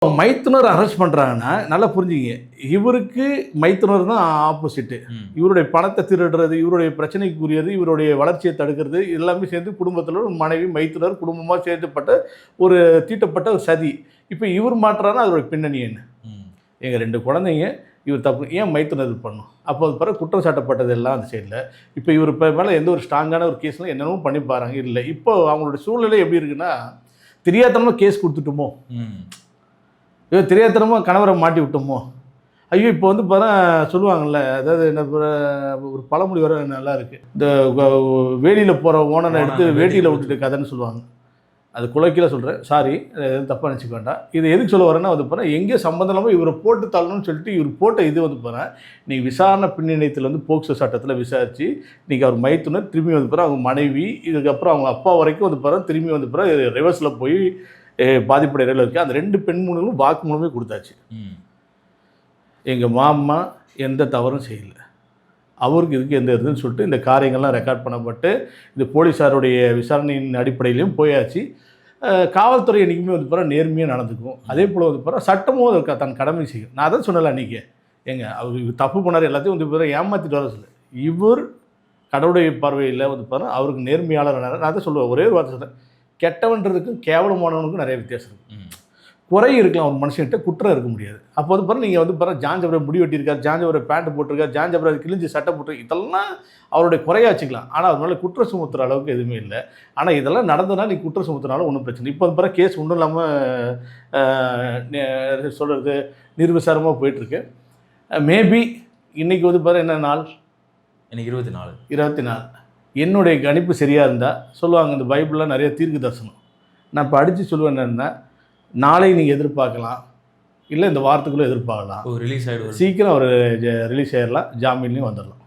மைத்துனர் அரெஸ்ட் பண்ணுறாங்கன்னா நல்லா புரிஞ்சுங்க, இவருக்கு மைத்துனர் தான் ஆப்போசிட்டு. இவருடைய பணத்தை திருடுறது, இவருடைய பிரச்சனைக்குரியது, இவருடைய வளர்ச்சியை தடுக்கிறது எல்லாமே சேர்ந்து குடும்பத்தில் ஒரு மனைவி மைத்துனர் குடும்பமாக சேர்த்துப்பட்ட ஒரு தீட்டப்பட்ட ஒரு சதி. இப்போ இவர் மாட்டுறாருன்னா அதோட பின்னணி என்ன? எங்கள் 2 குழந்தைங்க, இவர் தப்பு ஏன் மைத்துனர் இது பண்ணும்? அப்போ அது பிறகு குற்றம் சாட்டப்பட்டது எல்லாம் அந்த சைடில். இப்போ இவர் இப்போ மேலே எந்த ஒரு ஸ்ட்ராங்கான ஒரு கேஸ்லாம் என்னென்னமோ பண்ணி பாருங்க. இல்லை இப்போ அவங்களோட சூழ்நிலை எப்படி இருக்குன்னா, தெரியாதனமாக கேஸ் கொடுத்துட்டோமோ, ஐயோ தெரியாதனமாக கணவரை மாட்டி விட்டோமோ, ஐயோ இப்போ வந்து பாரு சொல்லுவாங்கள்ல, அதாவது என்ன ஒரு பழமொழி வர நல்லா இருக்குது, இந்த வேலியில் போகிற ஓனனை எடுத்து வேட்டியில் விட்டுட்டு கதைன்னு சொல்லுவாங்க. அது குலைக்கீழ சொல்கிறேன், சாரி எதுவும் தப்பாக நினச்சிக்க வேண்டாம். இது எதுக்கு சொல்ல வரேன்னா வந்து பாரு, எங்கேயோ சம்மந்தம் இல்லாமல் இவரை போட்டு தள்ளணும்னு சொல்லிட்டு இவர் போட்ட இது வந்து பாரு, நீங்கள் விசாரணை பின்னணியத்தில் வந்து போக்சோ சட்டத்தில் விசாரித்து இன்றைக்கி அவர் மைத்துனர் திரும்பி வந்து பாரு, அவங்க மனைவி, இதுக்கப்புறம் அவங்க அப்பா வரைக்கும் வந்து பாரு திரும்பி வந்து பாரு ரிவர்ஸில் போய் பாதிப்படையில் இருக்குது. அந்த 2 பெண்மணிகளும் வாக்குமூலமே கொடுத்தாச்சு. எங்கள் மாமா எந்த தவறும் செய்யலை, அவருக்கு இதுக்கு எந்த இதுன்னு சொல்லிட்டு இந்த காரியங்கள்லாம் ரெக்கார்ட் பண்ணப்பட்டு இந்த போலீஸாருடைய விசாரணையின் அடிப்படையிலையும் போயாச்சு. காவல்துறை என்றைக்குமே வந்து பிறகு நேர்மையாக நடந்துக்கும். அதே போல் வந்து பிறகு சட்டமும் தன் கடமை செய்யும். நான் அதான் சொன்னல அன்றைக்கி, அவர் தப்பு பண்ணார், எல்லாத்தையும் வந்து பிறகு ஏமாற்றிட்டு வர சொல்ல, இவர் கடவுளுடைய பார்வையில் வந்து பாருங்கள் அவருக்கு நேர்மையாளர். நான் தான் சொல்லுவேன், ஒரே ஒரு வார்த்தை சொல்கிறேன், கெட்டவன்றதுக்கும் கேவலமானவனுக்கும் நிறைய வித்தியாசம் இருக்குது. குறை இருக்கலாம் ஒரு மனுஷன்கிட்ட, குற்றம் இருக்க முடியாது. அப்போ வந்து பாருங்கள் நீங்கள் வந்து பாருங்கள் ஜான்ஜபரை முடி வெட்டியிருக்கார், ஜான்ஜபரை பேண்ட் போட்டிருக்கார், ஜான்ஜபரை கிழிஞ்சி சட்டை போட்டு, இதெல்லாம் அவருடைய குறையாச்சுக்கலாம். ஆனால் அவர் மேலே குற்றம் சுமத்துற அளவுக்கு எதுவுமே இல்லை. ஆனால் இதெல்லாம் நடந்ததுனால நீ குற்றம் சுமத்துனாலும் ஒன்றும் பிரச்சனை. இப்போ வந்து பாருங்கள் கேஸ் ஒன்றும் இல்லாமல் சொல்கிறது நிர்விசாரமாக போயிட்டுருக்கு. மேபி இன்றைக்கி வந்து பாருங்கள் என்ன நாள், இன்னைக்கு 24. 24. என்னுடைய கணிப்பு சரியாக இருந்தால் சொல்லுவாங்க, இந்த பைபிளில் நிறைய தீர்க்க தரிசனம். நான் இப்போ அடித்து சொல்லுவேன் என்னென்னா, நாளை நீங்கள் எதிர்பார்க்கலாம், இல்லை இந்த வாரத்துக்குள்ளே எதிர்பார்க்கலாம், ரிலீஸ் ஆகிடும், சீக்கிரம் அவர் ரிலீஸ் ஆகிடலாம், ஜாமீன்லையும் வந்துடலாம்.